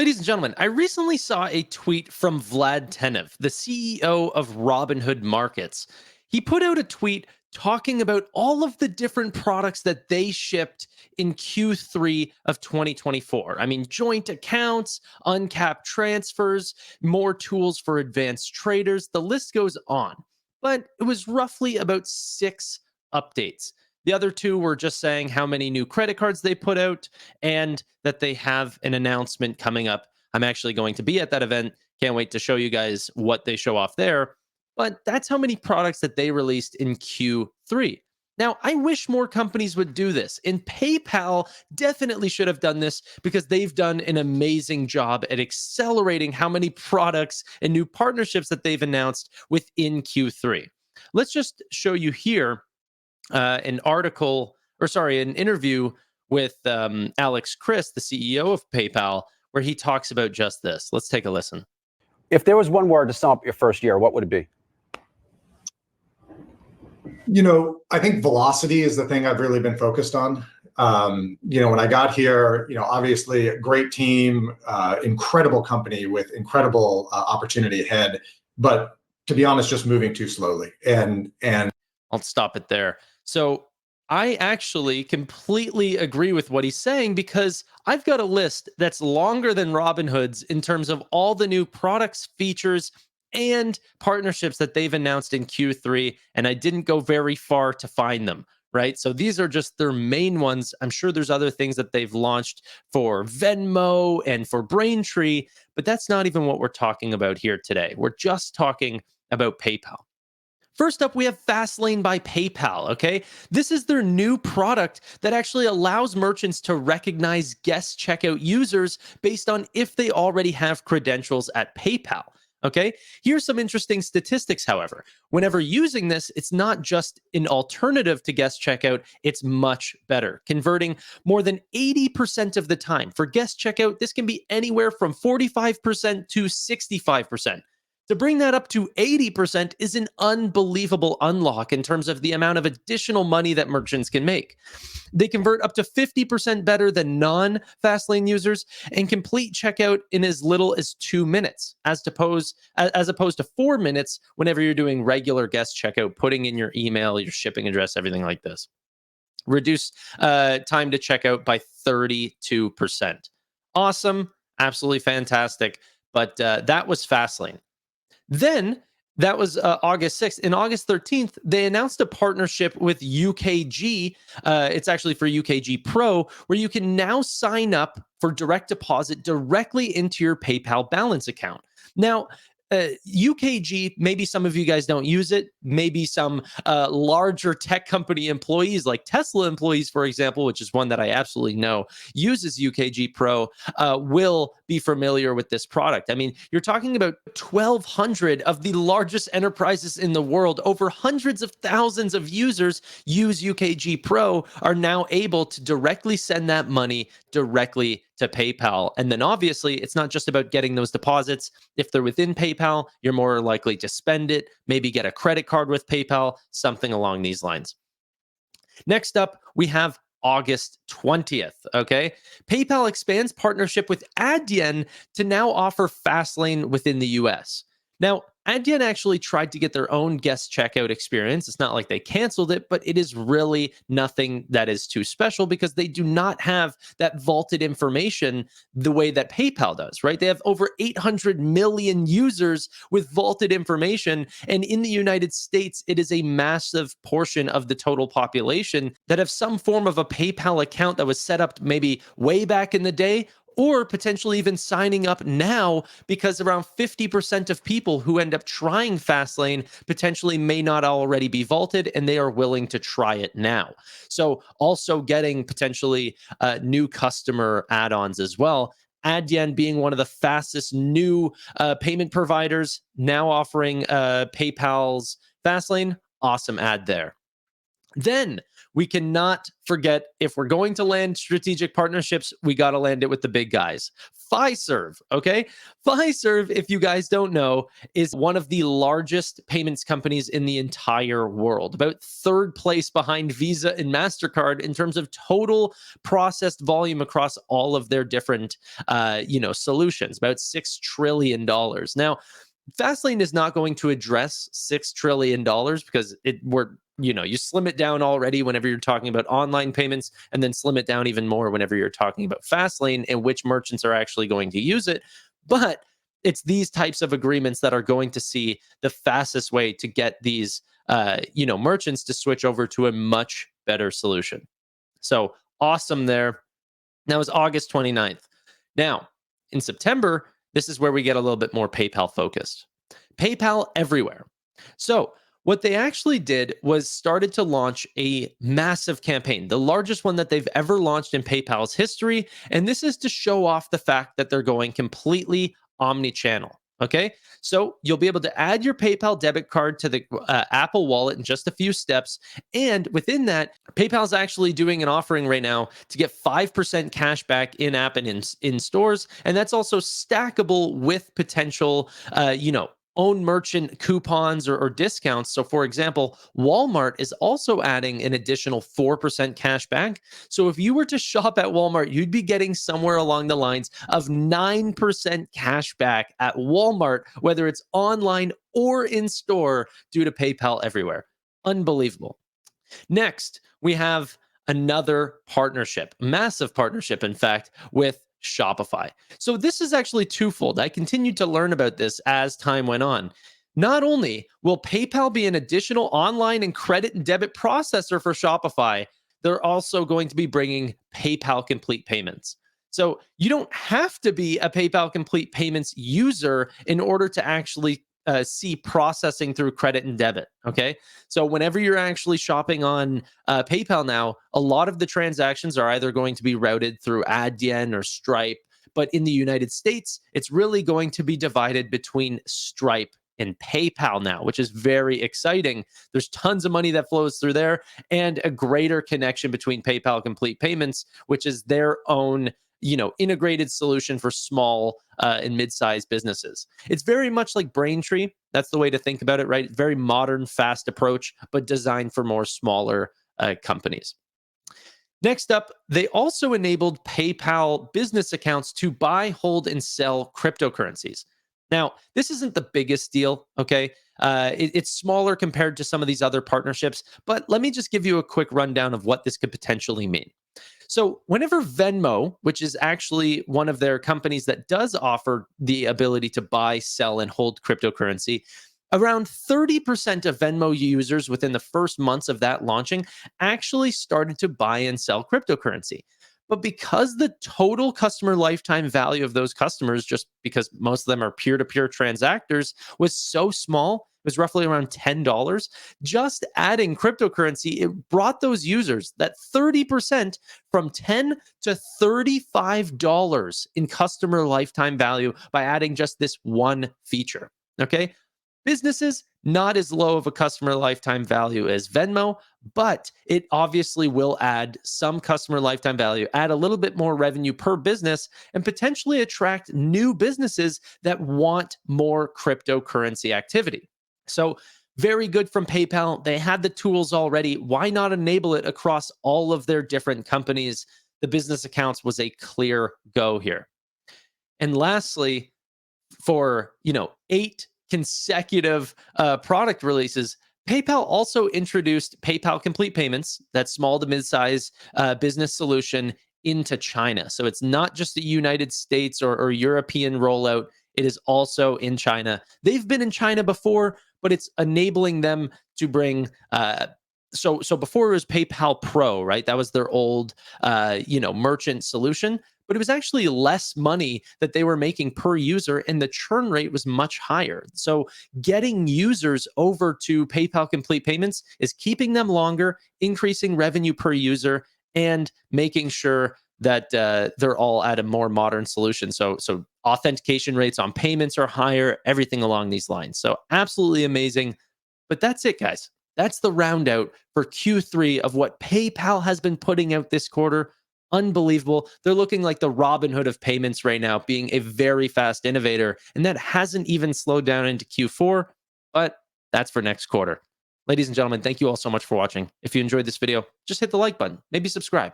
Ladies and gentlemen, I recently saw a tweet from Vlad Tenev, the CEO of Robinhood Markets. He put out a tweet talking about all of the different products that they shipped in Q3 of 2024. I mean, joint accounts, uncapped transfers, more tools for advanced traders. The list goes on. But it was roughly about 6 updates. The other 2 were just saying how many new credit cards they put out and that they have an announcement coming up. I'm actually going to be at that event. Can't wait to show you guys what they show off there. But that's how many products that they released in Q3. Now, I wish more companies would do this, and PayPal definitely should have done this because they've done an amazing job at accelerating how many products and new partnerships that they've announced within Q3. Let's just show you here an interview with Alex Chriss, the CEO of PayPal, where he talks about just this. Let's take a listen. If there was one word to sum up your first year, what would it be? I think velocity is the thing I've really been focused on. When I got here, obviously a great team, incredible company with incredible opportunity ahead, but to be honest, just moving too slowly. And I'll stop it there. So I actually completely agree with what he's saying because I've got a list that's longer than Robinhood's in terms of all the new products, features, and partnerships that they've announced in Q3, and I didn't go very far to find them, right? So these are just their main ones. I'm sure there's other things that they've launched for Venmo and for Braintree, but that's not even what we're talking about here today. We're just talking about PayPal. First up, we have Fastlane by PayPal, okay? This is their new product that actually allows merchants to recognize guest checkout users based on if they already have credentials at PayPal, okay? Here's some interesting statistics, however. Whenever using this, it's not just an alternative to guest checkout, it's much better, converting more than 80% of the time. For guest checkout, this can be anywhere from 45% to 65%. To bring that up to 80% is an unbelievable unlock in terms of the amount of additional money that merchants can make. They convert up to 50% better than non-Fastlane users and complete checkout in as little as 2 minutes, as opposed to 4 minutes whenever you're doing regular guest checkout, putting in your email, your shipping address, everything like this. Reduce time to checkout by 32%. Awesome, absolutely fantastic. But that was Fastlane. Then that was August 6th. In August 13th, they announced a partnership with UKG. It's actually for UKG Pro, where you can now sign up for direct deposit directly into your PayPal balance account. Now, UKG, maybe some of you guys don't use it. Maybe some larger tech company employees, like Tesla employees, for example, which is one that I absolutely know uses UKG Pro, will be familiar with this product. I mean, you're talking about 1,200 of the largest enterprises in the world. Over hundreds of thousands of users use UKG Pro, are now able to directly send that money directly to PayPal. And then obviously, it's not just about getting those deposits. If they're within PayPal, you're more likely to spend it, maybe get a credit card with PayPal, something along these lines. Next up, we have August 20th, okay? PayPal expands partnership with Adyen to now offer Fastlane within the US. Now, Adyen actually tried to get their own guest checkout experience. It's not like they canceled it, but it is really nothing that is too special because they do not have that vaulted information the way that PayPal does, right? They have over 800 million users with vaulted information. And in the United States, it is a massive portion of the total population that have some form of a PayPal account that was set up maybe way back in the day, or potentially even signing up now, because around 50% of people who end up trying Fastlane potentially may not already be vaulted, and they are willing to try it now. So also getting potentially new customer add-ons as well. Adyen being one of the fastest new payment providers, now offering PayPal's Fastlane. Awesome ad there. Then we cannot forget, if we're going to land strategic partnerships, we got to land it with the big guys. Fiserv, okay? Fiserv, if you guys don't know, is one of the largest payments companies in the entire world, about third place behind Visa and MasterCard in terms of total processed volume across all of their different, solutions, about $6 trillion. Now, Fastlane is not going to address $6 trillion because you slim it down already whenever you're talking about online payments, and then slim it down even more whenever you're talking about Fastlane and which merchants are actually going to use it. But it's these types of agreements that are going to see the fastest way to get these, merchants to switch over to a much better solution. So awesome there. That was August 29th. Now, in September, this is where we get a little bit more PayPal focused. PayPal everywhere. So what they actually did was started to launch a massive campaign, the largest one that they've ever launched in PayPal's history. And this is to show off the fact that they're going completely omni-channel. Okay, so you'll be able to add your PayPal debit card to the Apple Wallet in just a few steps. And within that, PayPal's actually doing an offering right now to get 5% cash back in app and in stores. And that's also stackable with potential, own merchant coupons or discounts. So, for example, Walmart is also adding an additional 4% cash back. So, if you were to shop at Walmart, you'd be getting somewhere along the lines of 9% cash back at Walmart, whether it's online or in store, due to PayPal everywhere. Unbelievable. Next, we have another partnership, massive partnership, in fact, with Shopify. So this is actually twofold. I continued to learn about this as time went on. Not only will PayPal be an additional online and credit and debit processor for Shopify, they're also going to be bringing PayPal Complete Payments. So you don't have to be a PayPal Complete Payments user in order to actually see processing through credit and debit. Okay. So whenever you're actually shopping on PayPal now, a lot of the transactions are either going to be routed through Adyen or Stripe. But in the United States, it's really going to be divided between Stripe and PayPal now, which is very exciting. There's tons of money that flows through there, and a greater connection between PayPal Complete Payments, which is their own integrated solution for small and mid-sized businesses. It's very much like Braintree. That's the way to think about it, right? Very modern, fast approach, but designed for more smaller companies. Next up, they also enabled PayPal business accounts to buy, hold, and sell cryptocurrencies. Now, this isn't the biggest deal, okay? It's smaller compared to some of these other partnerships, but let me just give you a quick rundown of what this could potentially mean. So whenever Venmo, which is actually one of their companies that does offer the ability to buy, sell, and hold cryptocurrency, around 30% of Venmo users within the first months of that launching actually started to buy and sell cryptocurrency. But because the total customer lifetime value of those customers, just because most of them are peer-to-peer transactors, was so small, it was roughly around $10, just adding cryptocurrency, it brought those users, that 30%, from $10 to $35 in customer lifetime value by adding just this one feature. Okay. Businesses, not as low of a customer lifetime value as Venmo, but it obviously will add some customer lifetime value, add a little bit more revenue per business, and potentially attract new businesses that want more cryptocurrency activity. So very good from PayPal. They had the tools already. Why not enable it across all of their different companies? The business accounts was a clear go here. And lastly, for 8 consecutive product releases, PayPal also introduced PayPal Complete Payments, that small to mid-size business solution, into China. So it's not just a United States or European rollout. It is also in China. They've been in China before, but it's enabling them to bring. So before it was PayPal Pro, right? That was their old, merchant solution. But it was actually less money that they were making per user, and the churn rate was much higher. So getting users over to PayPal Complete Payments is keeping them longer, increasing revenue per user, and making sure that they're all at a more modern solution. So authentication rates on payments are higher, everything along these lines. So absolutely amazing. But that's it, guys. That's the roundout for Q3 of what PayPal has been putting out this quarter. Unbelievable. They're looking like the Robinhood of payments right now, being a very fast innovator. And that hasn't even slowed down into Q4, but that's for next quarter. Ladies and gentlemen, thank you all so much for watching. If you enjoyed this video, just hit the like button, maybe subscribe.